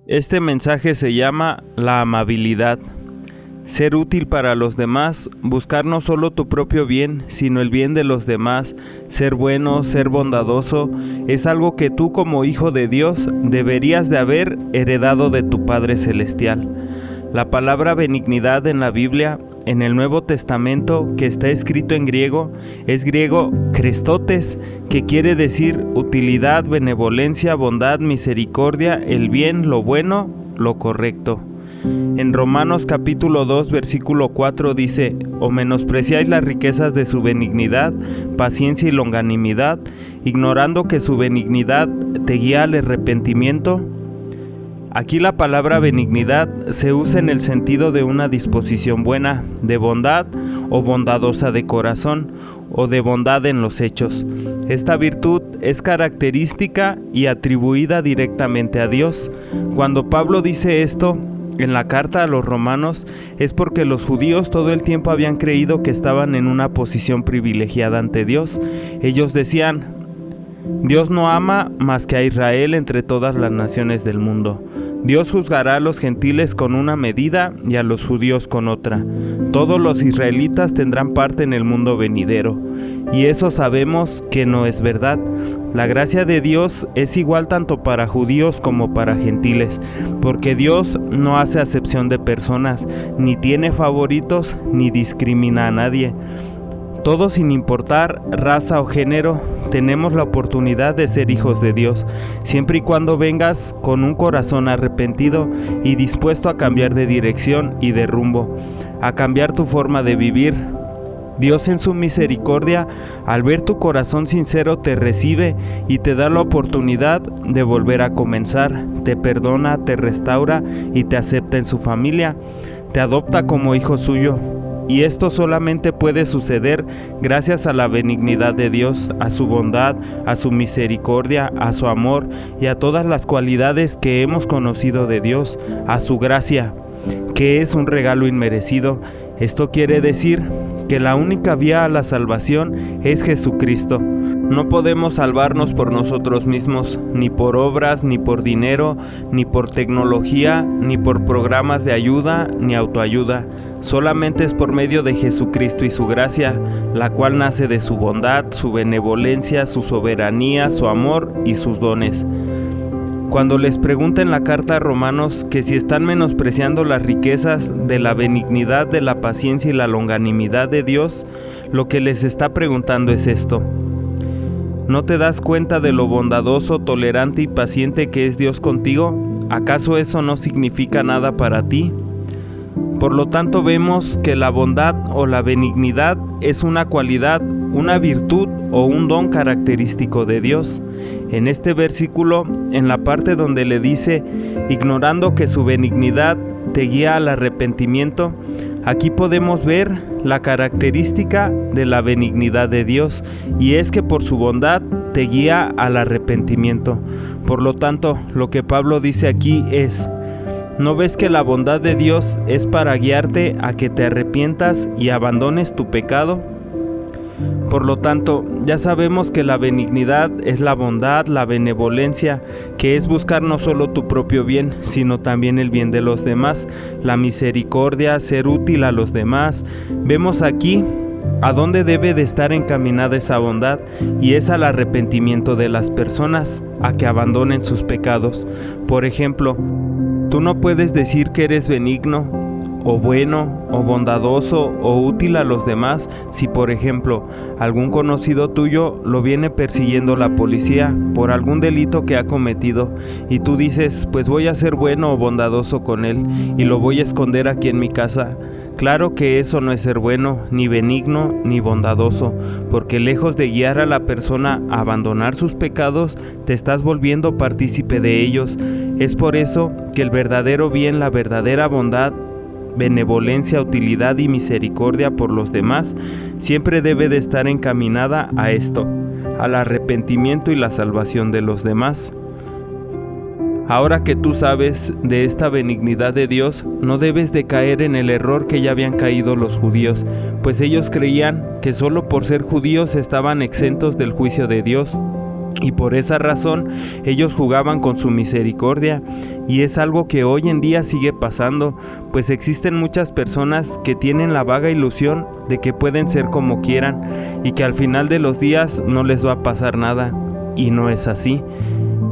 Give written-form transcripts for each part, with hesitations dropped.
Este mensaje se llama la amabilidad. Ser útil para los demás, buscar no solo tu propio bien, sino el bien de los demás, ser bueno, ser bondadoso, es algo que tú como hijo de Dios deberías de haber heredado de tu Padre Celestial. La palabra benignidad en la Biblia, en el Nuevo Testamento, que está escrito en griego, es griego Christotes, que quiere decir utilidad, benevolencia, bondad, misericordia, el bien, lo bueno, lo correcto. En Romanos capítulo 2, versículo 4 dice: «O menospreciáis las riquezas de su benignidad, paciencia y longanimidad, ignorando que su benignidad te guía al arrepentimiento». Aquí la palabra benignidad se usa en el sentido de una disposición buena, de bondad o bondadosa de corazón, o de bondad en los hechos. Esta virtud es característica y atribuida directamente a Dios. Cuando Pablo dice esto en la carta a los romanos, es porque los judíos todo el tiempo habían creído que estaban en una posición privilegiada ante Dios. Ellos decían: Dios no ama más que a Israel entre todas las naciones del mundo. Dios juzgará a los gentiles con una medida y a los judíos con otra. Todos los israelitas tendrán parte en el mundo venidero. Y eso sabemos que no es verdad. La gracia de Dios es igual tanto para judíos como para gentiles, porque Dios no hace acepción de personas, ni tiene favoritos, ni discrimina a nadie. Todos, sin importar raza o género, tenemos la oportunidad de ser hijos de Dios, siempre y cuando vengas con un corazón arrepentido y dispuesto a cambiar de dirección y de rumbo, a cambiar tu forma de vivir. Dios en su misericordia, al ver tu corazón sincero, te recibe y te da la oportunidad de volver a comenzar, te perdona, te restaura y te acepta en su familia, te adopta como hijo suyo. Y esto solamente puede suceder gracias a la benignidad de Dios, a su bondad, a su misericordia, a su amor y a todas las cualidades que hemos conocido de Dios, a su gracia, que es un regalo inmerecido. Esto quiere decir que la única vía a la salvación es Jesucristo. No podemos salvarnos por nosotros mismos, ni por obras, ni por dinero, ni por tecnología, ni por programas de ayuda, ni autoayuda. Solamente es por medio de Jesucristo y su gracia, la cual nace de su bondad, su benevolencia, su soberanía, su amor y sus dones. Cuando les pregunta en la carta a Romanos que si están menospreciando las riquezas de la benignidad, de la paciencia y la longanimidad de Dios, lo que les está preguntando es esto: ¿no te das cuenta de lo bondadoso, tolerante y paciente que es Dios contigo? ¿Acaso eso no significa nada para ti? Por lo tanto, vemos que la bondad o la benignidad es una cualidad, una virtud o un don característico de Dios. En este versículo, en la parte donde le dice, ignorando que su benignidad te guía al arrepentimiento, aquí podemos ver la característica de la benignidad de Dios, y es que por su bondad te guía al arrepentimiento. Por lo tanto, lo que Pablo dice aquí es: ¿no ves que la bondad de Dios es para guiarte a que te arrepientas y abandones tu pecado? Por lo tanto, ya sabemos que la benignidad es la bondad, la benevolencia, que es buscar no solo tu propio bien, sino también el bien de los demás, la misericordia, ser útil a los demás. Vemos aquí a dónde debe de estar encaminada esa bondad, y es al arrepentimiento de las personas, a que abandonen sus pecados. Por ejemplo, tú no puedes decir que eres benigno, o bueno, o bondadoso, o útil a los demás, si por ejemplo, algún conocido tuyo lo viene persiguiendo la policía por algún delito que ha cometido, y tú dices: pues voy a ser bueno o bondadoso con él, y lo voy a esconder aquí en mi casa. Claro que eso no es ser bueno, ni benigno, ni bondadoso, porque lejos de guiar a la persona a abandonar sus pecados, te estás volviendo partícipe de ellos. Es por eso que el verdadero bien, la verdadera bondad, benevolencia, utilidad y misericordia por los demás, siempre debe de estar encaminada a esto, al arrepentimiento y la salvación de los demás. Ahora que tú sabes de esta benignidad de Dios, no debes de caer en el error que ya habían caído los judíos, pues ellos creían que solo por ser judíos estaban exentos del juicio de Dios, y por esa razón ellos jugaban con su misericordia, y es algo que hoy en día sigue pasando, pues existen muchas personas que tienen la vaga ilusión de que pueden ser como quieran y que al final de los días no les va a pasar nada, y no es así.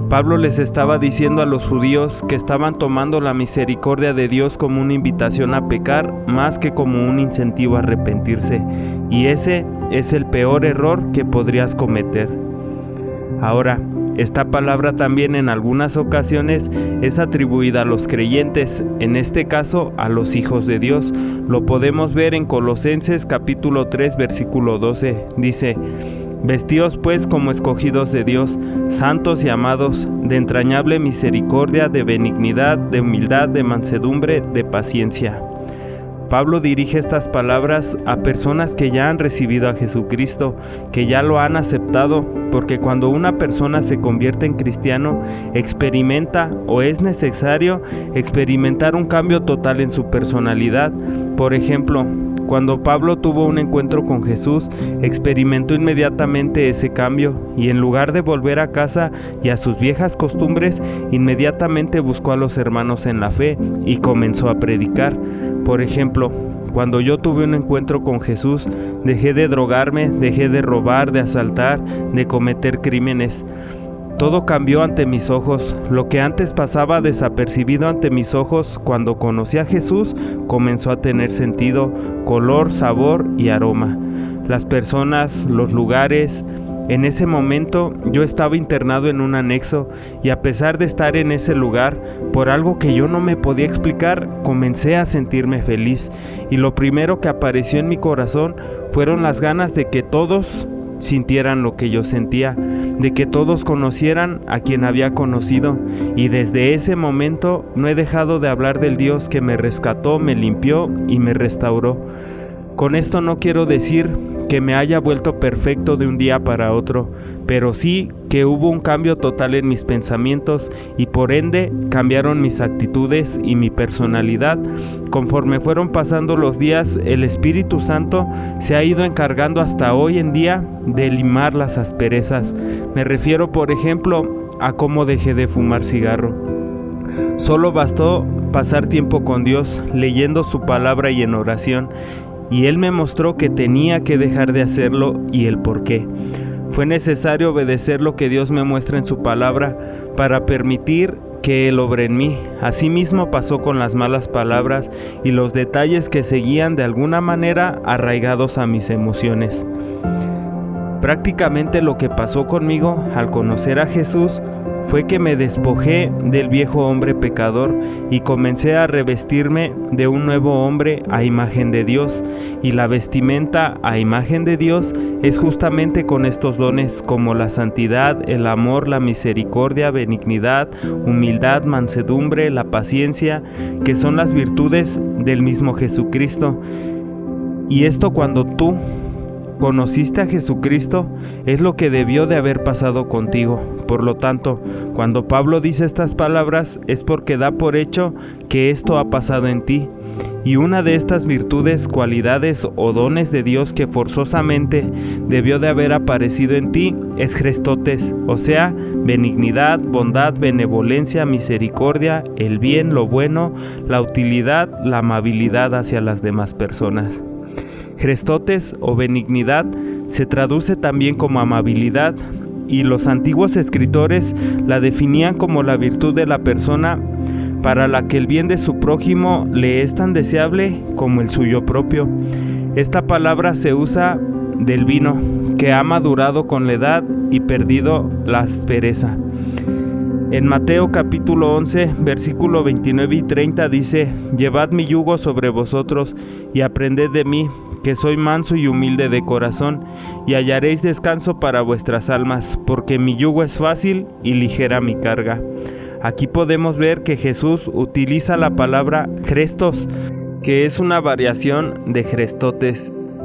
Pablo les estaba diciendo a los judíos que estaban tomando la misericordia de Dios como una invitación a pecar más que como un incentivo a arrepentirse, y ese es el peor error que podrías cometer. Ahora, esta palabra también en algunas ocasiones es atribuida a los creyentes, en este caso a los hijos de Dios. Lo podemos ver en Colosenses capítulo 3 versículo 12, dice: vestíos pues como escogidos de Dios, santos y amados, de entrañable misericordia, de benignidad, de humildad, de mansedumbre, de paciencia. Pablo dirige estas palabras a personas que ya han recibido a Jesucristo, que ya lo han aceptado, porque cuando una persona se convierte en cristiano, experimenta o es necesario experimentar un cambio total en su personalidad. Por ejemplo, cuando Pablo tuvo un encuentro con Jesús, experimentó inmediatamente ese cambio, y en lugar de volver a casa y a sus viejas costumbres, inmediatamente buscó a los hermanos en la fe y comenzó a predicar. Por ejemplo, cuando yo tuve un encuentro con Jesús, dejé de drogarme, dejé de robar, de asaltar, de cometer crímenes. Todo cambió ante mis ojos. Lo que antes pasaba desapercibido ante mis ojos, cuando conocí a Jesús, comenzó a tener sentido, color, sabor y aroma. Las personas, los lugares. En ese momento yo estaba internado en un anexo, y a pesar de estar en ese lugar, por algo que yo no me podía explicar, comencé a sentirme feliz, y lo primero que apareció en mi corazón fueron las ganas de que todos sintieran lo que yo sentía, de que todos conocieran a quien había conocido, y desde ese momento no he dejado de hablar del Dios que me rescató, me limpió y me restauró. Con esto no quiero decir que me haya vuelto perfecto de un día para otro, pero sí que hubo un cambio total en mis pensamientos, y por ende cambiaron mis actitudes y mi personalidad. Conforme fueron pasando los días, el Espíritu Santo se ha ido encargando hasta hoy en día de limar las asperezas. Me refiero, por ejemplo, a cómo dejé de fumar cigarro. Solo bastó pasar tiempo con Dios, leyendo su palabra y en oración, y Él me mostró que tenía que dejar de hacerlo y el por qué. Fue necesario obedecer lo que Dios me muestra en su palabra para permitir que Él obre en mí. Asimismo pasó con las malas palabras y los detalles que seguían de alguna manera arraigados a mis emociones. Prácticamente lo que pasó conmigo al conocer a Jesús fue que me despojé del viejo hombre pecador y comencé a revestirme de un nuevo hombre a imagen de Dios, y la vestimenta a imagen de Dios es justamente con estos dones como la santidad, el amor, la misericordia, benignidad, humildad, mansedumbre, la paciencia, que son las virtudes del mismo Jesucristo. Y esto, cuando tú conociste a Jesucristo, es lo que debió de haber pasado contigo. Por lo tanto, cuando Pablo dice estas palabras es porque da por hecho que esto ha pasado en ti. Y una de estas virtudes, cualidades o dones de Dios que forzosamente debió de haber aparecido en ti es Christotes, o sea, benignidad, bondad, benevolencia, misericordia, el bien, lo bueno, la utilidad, la amabilidad hacia las demás personas. Christotes o benignidad se traduce también como amabilidad, y los antiguos escritores la definían como la virtud de la persona para la que el bien de su prójimo le es tan deseable como el suyo propio. Esta palabra se usa del vino, que ha madurado con la edad y perdido la aspereza. En Mateo capítulo 11, versículo 29 y 30 dice: llevad mi yugo sobre vosotros y aprended de mí, que soy manso y humilde de corazón, y hallaréis descanso para vuestras almas, porque mi yugo es fácil y ligera mi carga. Aquí podemos ver que Jesús utiliza la palabra Christos, que es una variación de Christotes,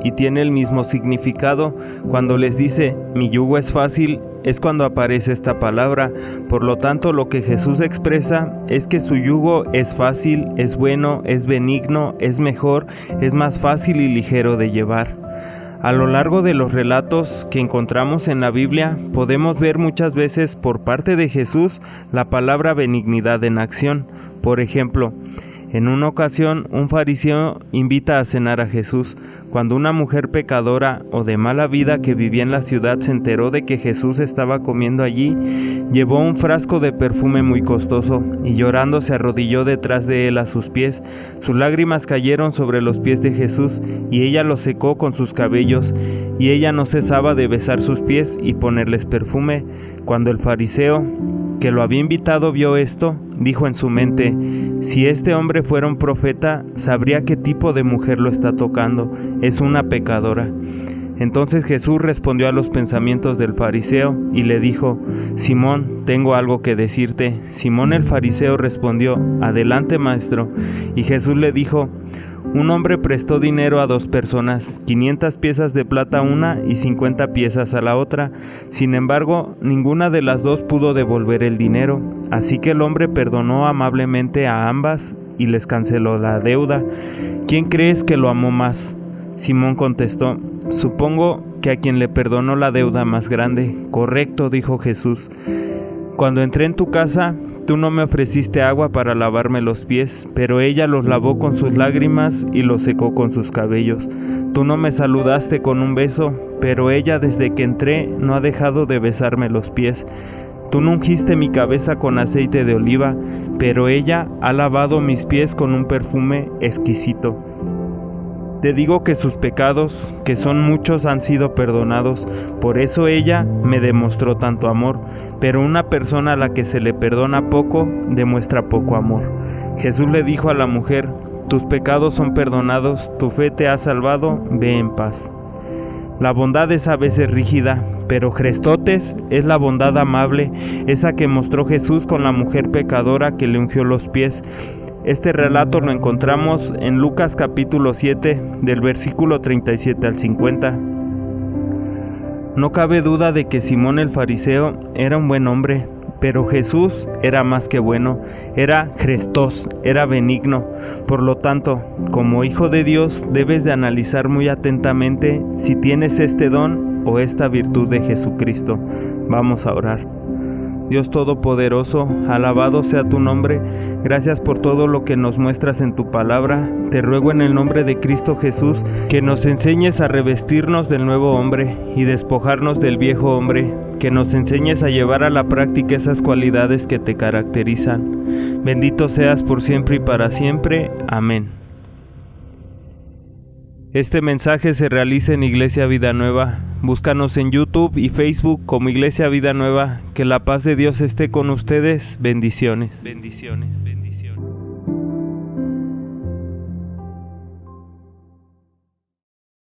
y tiene el mismo significado. Cuando les dice mi yugo es fácil, es cuando aparece esta palabra. Por lo tanto, lo que Jesús expresa es que su yugo es fácil, es bueno, es benigno, es mejor, es más fácil y ligero de llevar. A lo largo de los relatos que encontramos en la Biblia, podemos ver muchas veces por parte de Jesús la palabra benignidad en acción. Por ejemplo, en una ocasión un fariseo invita a cenar a Jesús. Cuando una mujer pecadora o de mala vida que vivía en la ciudad se enteró de que Jesús estaba comiendo allí, llevó un frasco de perfume muy costoso y llorando se arrodilló detrás de él a sus pies. Sus lágrimas cayeron sobre los pies de Jesús y ella los secó con sus cabellos, y ella no cesaba de besar sus pies y ponerles perfume. Cuando el fariseo que lo había invitado vio esto, dijo en su mente: si este hombre fuera un profeta, sabría qué tipo de mujer lo está tocando, es una pecadora. Entonces Jesús respondió a los pensamientos del fariseo y le dijo: Simón, tengo algo que decirte. Simón el fariseo respondió: adelante, maestro. Y Jesús le dijo: un hombre prestó dinero a 2 personas, 500 piezas de plata a una y 50 piezas a la otra. Sin embargo, ninguna de las 2 pudo devolver el dinero. Así que el hombre perdonó amablemente a ambas y les canceló la deuda. ¿Quién crees que lo amó más? Simón contestó: supongo que a quien le perdonó la deuda más grande. Correcto, dijo Jesús. Cuando entré en tu casa, tú no me ofreciste agua para lavarme los pies, pero ella los lavó con sus lágrimas y los secó con sus cabellos. Tú no me saludaste con un beso, pero ella desde que entré no ha dejado de besarme los pies. Tú no ungiste mi cabeza con aceite de oliva, pero ella ha lavado mis pies con un perfume exquisito. Te digo que sus pecados, que son muchos, han sido perdonados, por eso ella me demostró tanto amor. Pero una persona a la que se le perdona poco, demuestra poco amor. Jesús le dijo a la mujer: tus pecados son perdonados, tu fe te ha salvado, ve en paz. La bondad es a veces rígida, pero Christotes es la bondad amable, esa que mostró Jesús con la mujer pecadora que le ungió los pies. Este relato lo encontramos en Lucas capítulo 7, del versículo 37 al 50. No cabe duda de que Simón el fariseo era un buen hombre, pero Jesús era más que bueno, era Christos, era benigno. Por lo tanto, como hijo de Dios, debes de analizar muy atentamente si tienes este don o esta virtud de Jesucristo. Vamos a orar. Dios Todopoderoso, alabado sea tu nombre. Gracias por todo lo que nos muestras en tu palabra. Te ruego en el nombre de Cristo Jesús que nos enseñes a revestirnos del nuevo hombre y despojarnos del viejo hombre, que nos enseñes a llevar a la práctica esas cualidades que te caracterizan. Bendito seas por siempre y para siempre. Amén. Este mensaje se realiza en Iglesia Vida Nueva. Búscanos en YouTube y Facebook como Iglesia Vida Nueva. Que la paz de Dios esté con ustedes. Bendiciones. Bendiciones.